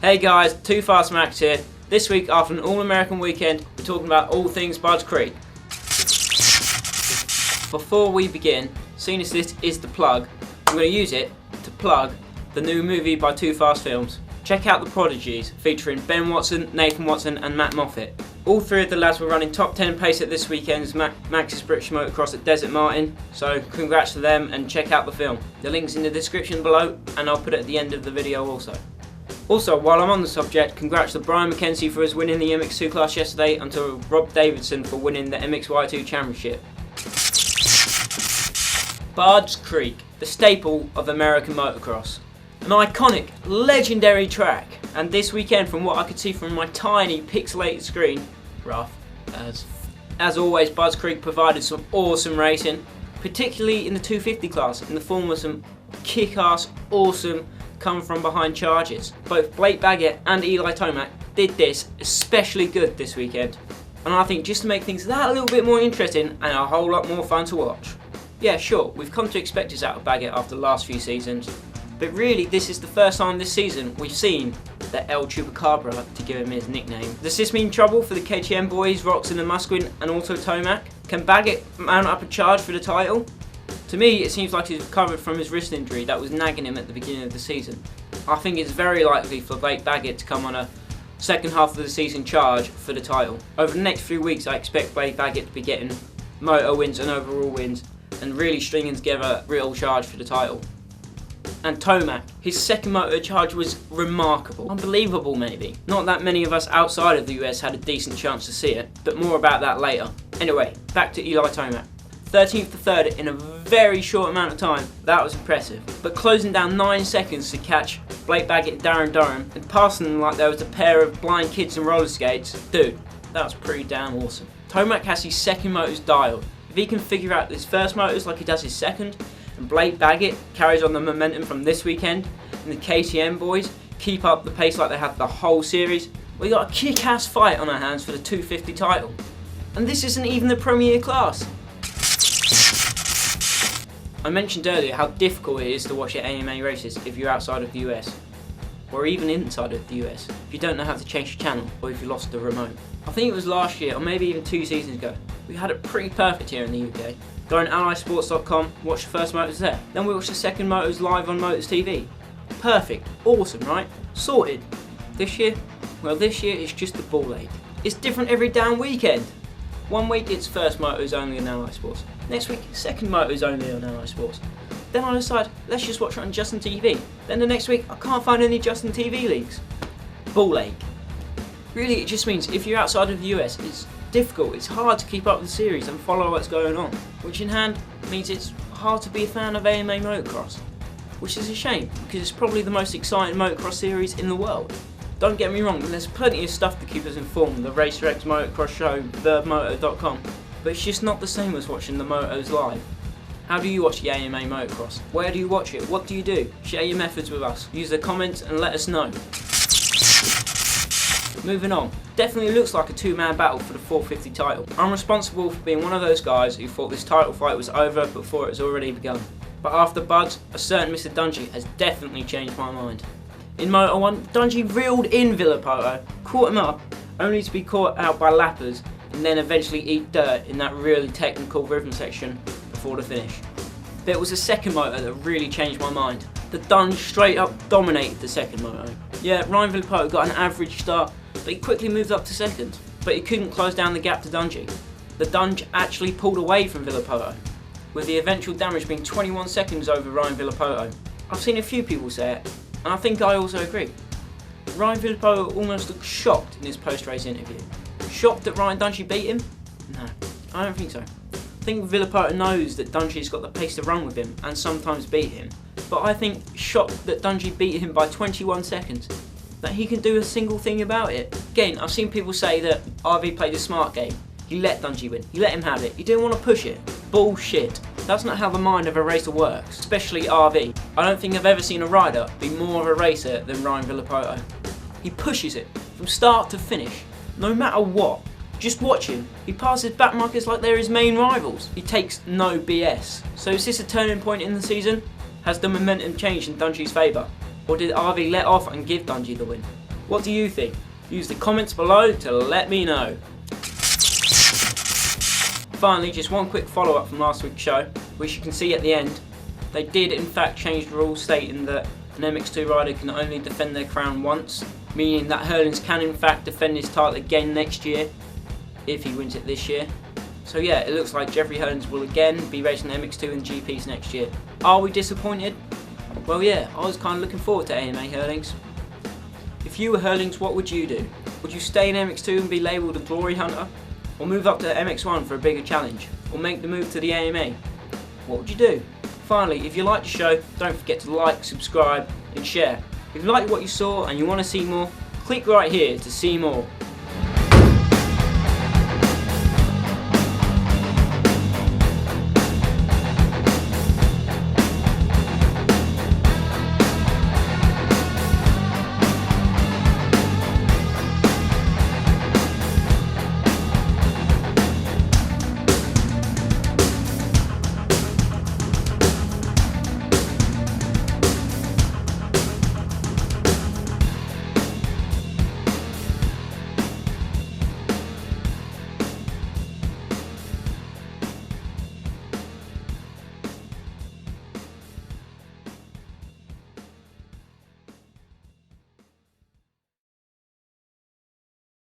Hey guys, Too Fast Max here. This week, after an all-American weekend, we're talking about all things Budds Creek. Before we begin, seeing as this is the plug, I'm going to use it to plug the new movie by Too Fast Films. Check out The Prodigies, featuring Ben Watson, Nathan Watson and Matt Moffat. All three of the lads were running top 10 pace at this weekend's Max's British Motocross at Desert Martin, so congrats to them and check out the film. The link's in the description below and I'll put it at the end of the video also. Also, while I'm on the subject, congrats to Brian McKenzie for his winning the MX2 class yesterday and to Rob Davidson for winning the MXY2 championship. Budds Creek, the staple of American motocross. An iconic, legendary track, and this weekend, from what I could see from my tiny pixelated screen, rough as always, Budds Creek provided some awesome racing, particularly in the 250 class, in the form of some kick-ass, awesome come from behind charges. Both Blake Baggett and Eli Tomac did this especially good this weekend, and I think just to make things that a little bit more interesting and a whole lot more fun to watch. Yeah, sure, we've come to expect this out of Baggett after the last few seasons, but really this is the first time this season we've seen the El Chupacabra, to give him his nickname. Does this mean trouble for the KTM boys, Roczen and Musquin, and also Tomac? Can Baggett mount up a charge for the title? To me, it seems like he's recovered from his wrist injury that was nagging him at the beginning of the season. I think it's very likely for Blake Baggett to come on a second half of the season charge for the title. Over the next few weeks, I expect Blake Baggett to be getting moto wins and overall wins and really stringing together a real charge for the title. And Tomac, his second moto charge was remarkable. Unbelievable maybe. Not that many of us outside of the US had a decent chance to see it, but more about that later. Anyway, back to Eli Tomac. 13th to 3rd in a very short amount of time, that was impressive. But closing down 9 seconds to catch Blake Baggett and Darren Durham and passing them like there was a pair of blind kids in roller skates, dude, that was pretty damn awesome. Tomac has his second motors dialed. If he can figure out his first motors like he does his second, and Blake Baggett carries on the momentum from this weekend, and the KTM boys keep up the pace like they have the whole series, we got a kick-ass fight on our hands for the 250 title. And this isn't even the premier class. I mentioned earlier how difficult it is to watch your AMA races if you're outside of the US, or even inside of the US, if you don't know how to change your channel or if you lost the remote. I think it was last year, or maybe even 2 seasons ago, we had it pretty perfect here in the UK. Go on analysesports.com, watch the first motors there. Then we watch the second motors live on Motors TV. Perfect, awesome, right? Sorted. This year? Well, this year it's just the ball ache. It's different every damn weekend. One week it's first motors only on Analyse Sports. Next week, second motors only on Analyse Sports. Then I decide, let's just watch it on Justin TV. Then the next week, I can't find any Justin TV leagues. Ball ache. Really, it just means if you're outside of the US, it's difficult, it's hard to keep up with the series and follow what's going on. Which in hand means it's hard to be a fan of AMA Motocross. Which is a shame, because it's probably the most exciting motocross series in the world. Don't get me wrong, there's plenty of stuff to keep us informed, the RacerX Motocross Show, TheMoto.com, but it's just not the same as watching the motos live. How do you watch the AMA Motocross? Where do you watch it? What do you do? Share your methods with us. Use the comments and let us know. Moving on, definitely looks like a two-man battle for the 450 title. I'm responsible for being one of those guys who thought this title fight was over before it was already begun. But after Budds, a certain Mr. Dungey has definitely changed my mind. In Moto 1, Dungey reeled in Villopoto, caught him up, only to be caught out by lappers, and then eventually eat dirt in that really technical rhythm section before the finish. But it was the second moto that really changed my mind. The Dungey straight up dominated the second moto. Yeah, Ryan Villopoto got an average start, but he quickly moved up to second. But he couldn't close down the gap to Dungey. The Dungey actually pulled away from Villopoto, with the eventual damage being 21 seconds over Ryan Villopoto. I've seen a few people say it, and I think I also agree. Ryan Villopoto almost looked shocked in his post-race interview. Shocked that Ryan Dungey beat him? No, I don't think so. I think Villopoto knows that Dungey's got the pace to run with him and sometimes beat him. But I think shocked that Dungey beat him by 21 seconds. That he can do a single thing about it. Again, I've seen people say that RV played a smart game. He let Dungey win. He let him have it. He didn't want to push it. Bullshit. That's not how the mind of a racer works, especially RV. I don't think I've ever seen a rider be more of a racer than Ryan Villopoto. He pushes it from start to finish, no matter what. Just watch him. He passes backmarkers like they're his main rivals. He takes no BS. So is this a turning point in the season? Has the momentum changed in Dungey's favour? Or did RV let off and give Dungey the win? What do you think? Use the comments below to let me know. Finally, just one quick follow-up from last week's show, which you can see at the end. They did in fact change the rules stating that an MX2 rider can only defend their crown once, meaning that Herlings can in fact defend his title again next year, if he wins it this year. So yeah, it looks like Jeffrey Herlings will again be racing MX2 in GPs next year. Are we disappointed? Well yeah, I was kind of looking forward to AMA Herlings. If you were Herlings, what would you do? Would you stay in MX2 and be labelled a glory hunter? Or move up to MX1 for a bigger challenge? Or make the move to the AMA? What would you do? Finally, if you liked the show, don't forget to like, subscribe and share. If you liked what you saw and you want to see more, click right here to see more.